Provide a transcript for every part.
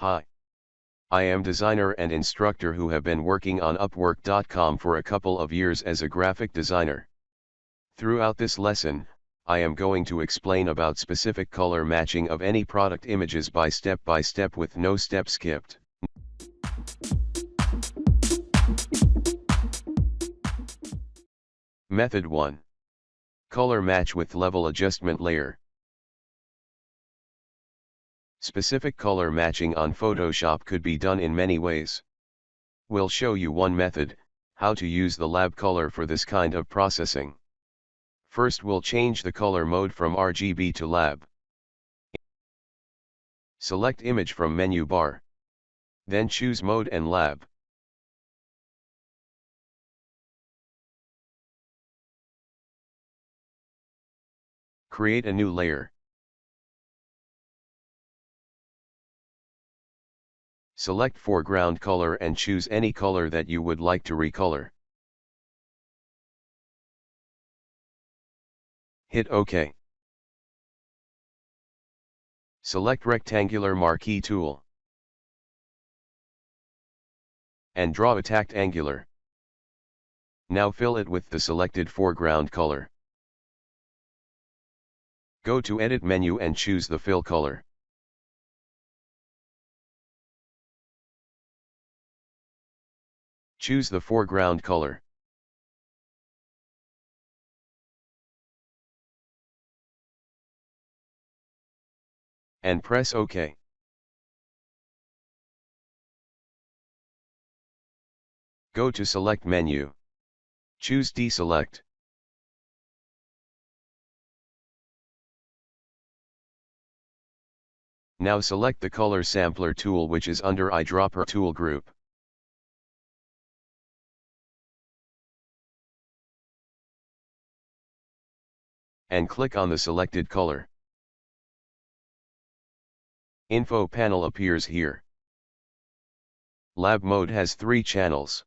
Hi. I am designer and instructor who have been working on Upwork.com for a couple of years as a graphic designer. Throughout this lesson, I am going to explain about specific color matching of any product images by step with no step skipped. Method 1. Color match with level adjustment layer. Specific color matching on Photoshop could be done in many ways. We'll show you one method, how to use the lab color for this kind of processing. First we'll change the color mode from RGB to lab. Select image from menu bar. Then choose mode and lab. Create a new layer. Select foreground color and choose any color that you would like to recolor. Hit OK. Select rectangular marquee tool. And draw a tacked angular. Now fill it with the selected foreground color. Go to Edit menu and choose the fill color. Choose the foreground color. And press OK. Go to Select menu. Choose Deselect. Now select the Color Sampler tool which is under Eyedropper tool group. And click on the selected color. Info panel appears here. Lab mode has 3 channels.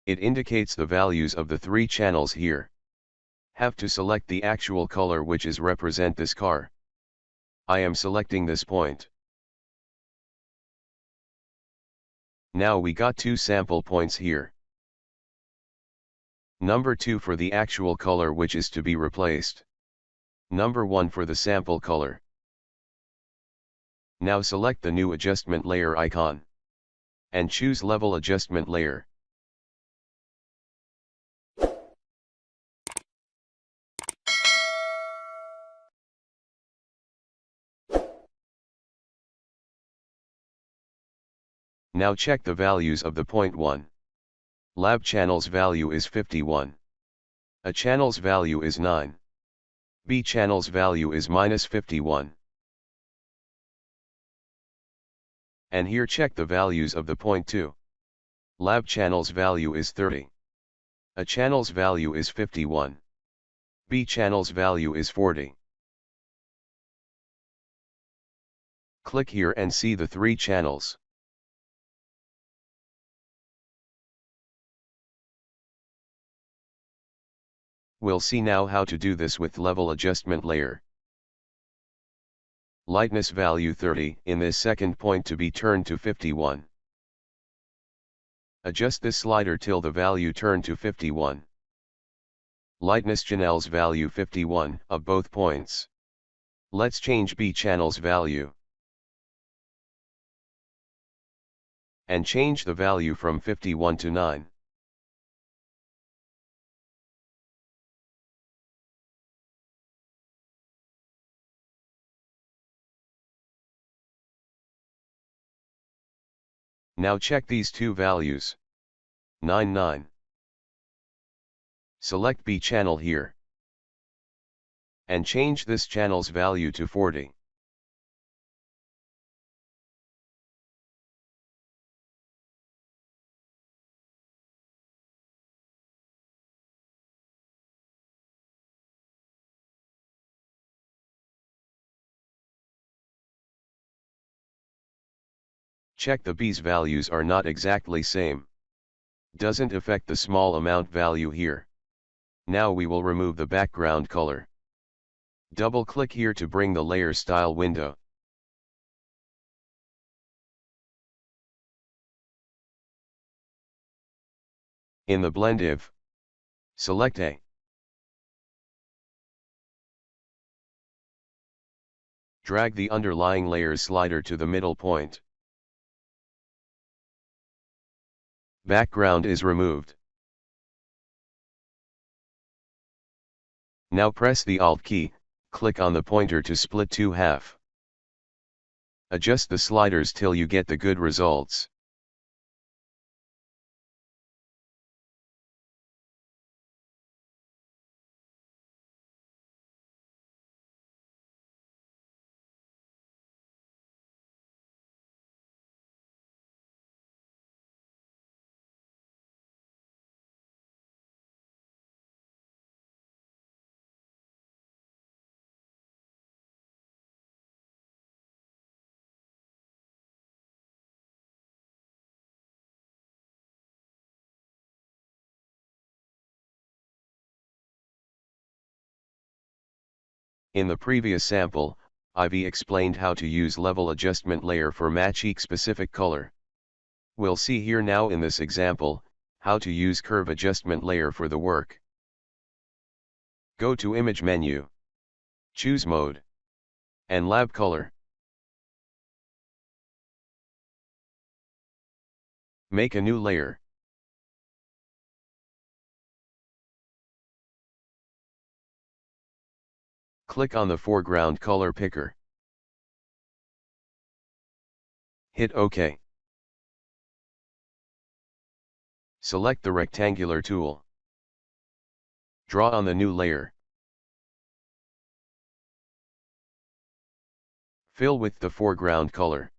It indicates the values of the 3 channels here. Have to select the actual color which is represent this car. I am selecting this point. Now we got 2 sample points here. Number 2 for the actual color which is to be replaced. Number 1 for the sample color. Now select the new adjustment layer icon. And choose level adjustment layer. Now check the values of the point 1. Lab channel's value is 51. A channel's value is 9. B channel's value is -51. And here check the values of the point 2. Lab channel's value is 30. A channel's value is 51. B channel's value is 40. Click here and see the 3 channels. We'll see now how to do this with level adjustment layer. Lightness value 30 in this second point to be turned to 51. Adjust this slider till the value turn to 51. Lightness channel's value 51 of both points. Let's change B channel's value. And change the value from 51 to 9. Now check these 2 values. 9, 9. Select B channel here. And change this channel's value to 40. Check the B's values are not exactly same. Doesn't affect the small amount value here. Now we will remove the background color. Double-click here to bring the Layer Style window. In the Blend If, select A. Drag the underlying layers slider to the middle point. Background is removed. Now press the Alt key, click on the pointer to split to half. Adjust the sliders till you get the good results. In the previous sample, I've explained how to use level adjustment layer for match each specific color. We'll see here now in this example, how to use curve adjustment layer for the work. Go to Image menu. Choose Mode. And Lab Color. Make a new layer. Click on the foreground color picker. Hit OK. Select the rectangular tool. Draw on the new layer. Fill with the foreground color.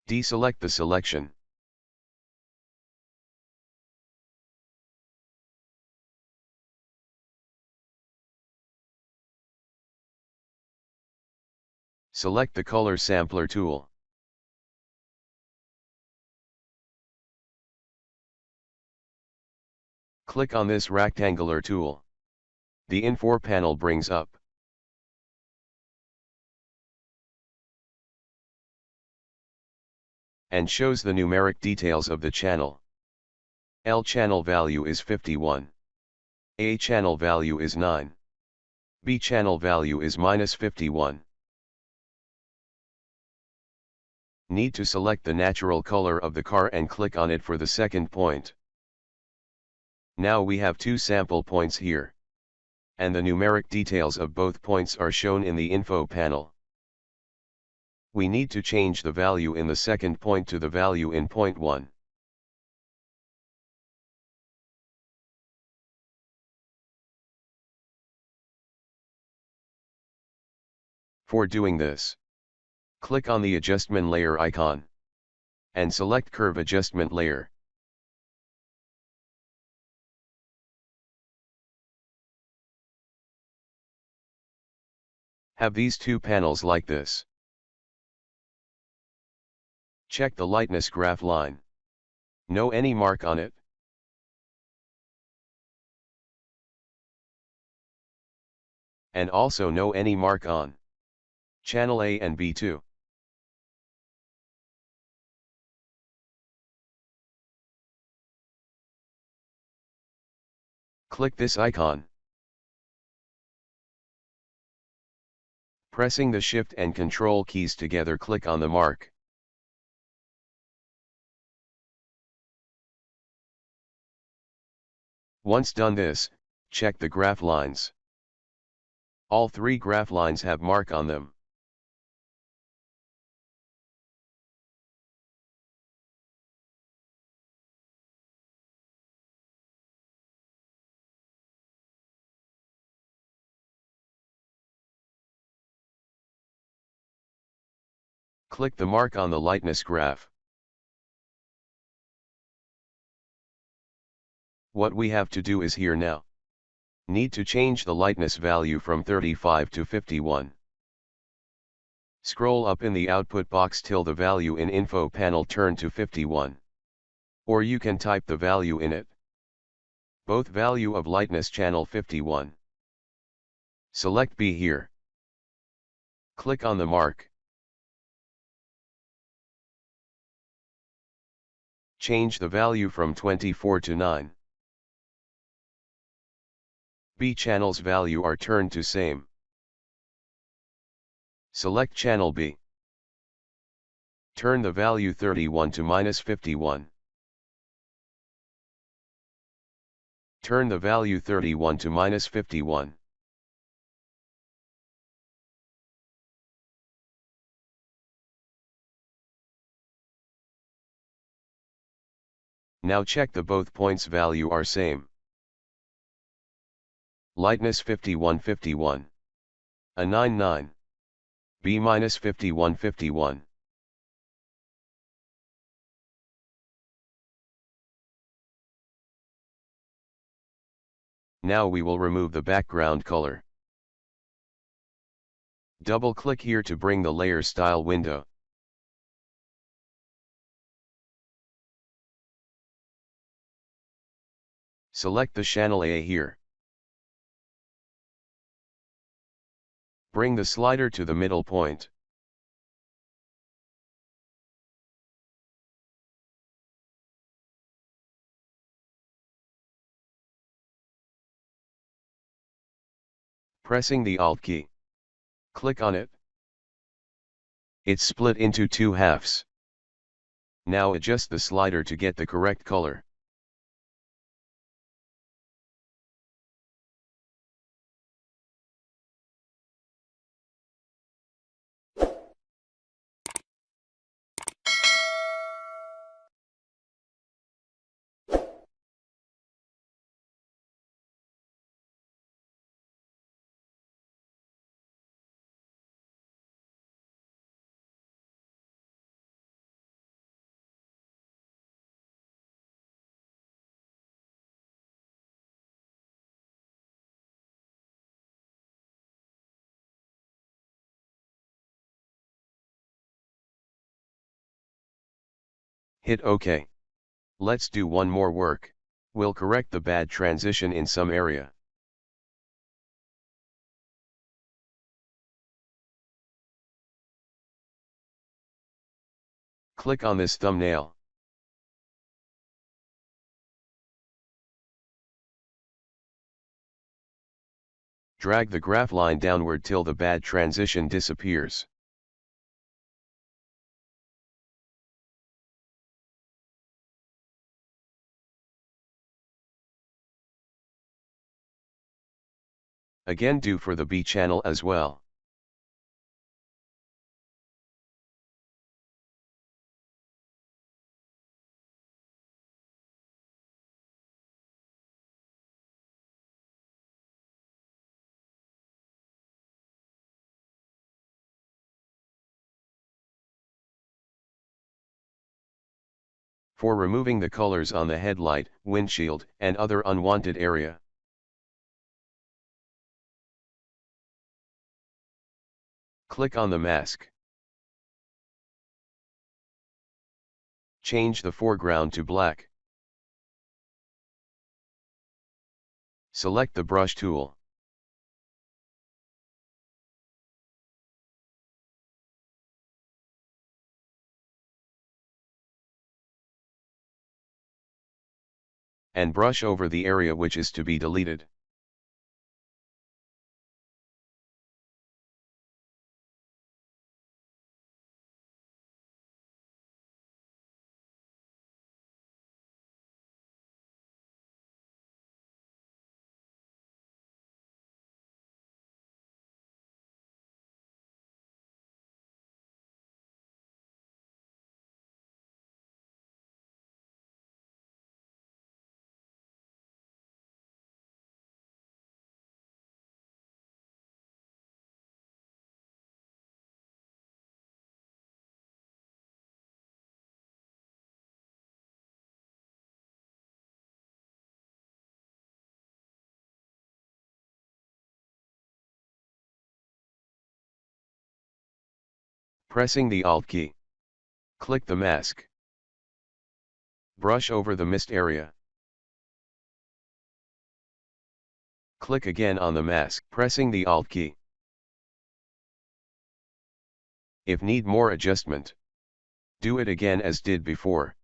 Deselect the selection. Select the Color Sampler tool. Click on this rectangular tool. The Info panel brings up. And shows the numeric details of the channel. L channel value is 51. A channel value is 9. B channel value is -51. Need to select the natural color of the car and click on it for the second point. Now we have two sample points here. And the numeric details of both points are shown in the info panel. We need to change the value in the second point to the value in point 1. For doing this, click on the adjustment layer icon. And select curve adjustment layer. Have these two panels like this. Check the lightness graph line. No any mark on it. And also no any mark on channel A and B2. Click this icon. Pressing the Shift and Control keys together, click on the mark. Once done this, check the graph lines. All three graph lines have mark on them. Click the mark on the lightness graph. What we have to do is here now. Need to change the lightness value from 35 to 51. Scroll up in the output box till the value in info panel turn to 51. Or you can type the value in it. Both value of lightness channel 51. Select B here. Click on the mark. Change the value from 24 to 9. B channel's value are turned to same. Select channel B. Turn the value 31 to -51. Turn the value 31 to -51. Now check the both points value are same. Lightness 51-51. A 9-9. B -51-51. Now we will remove the background color. Double-click here to bring the layer style window. Select the channel A here. Bring the slider to the middle point. Pressing the Alt key. Click on it. It's split into two halves. Now adjust the slider to get the correct color. Hit OK. Let's do one more work. We'll correct the bad transition in some area. Click on this thumbnail. Drag the graph line downward till the bad transition disappears. Again do for the B channel as well. For removing the colors on the headlight, windshield, and other unwanted area. Click on the mask. Change the foreground to black. Select the brush tool. And brush over the area which is to be deleted. Pressing the Alt key. Click the mask. Brush over the mist area. Click again on the mask, pressing the Alt key. If need more adjustment, do it again as did before.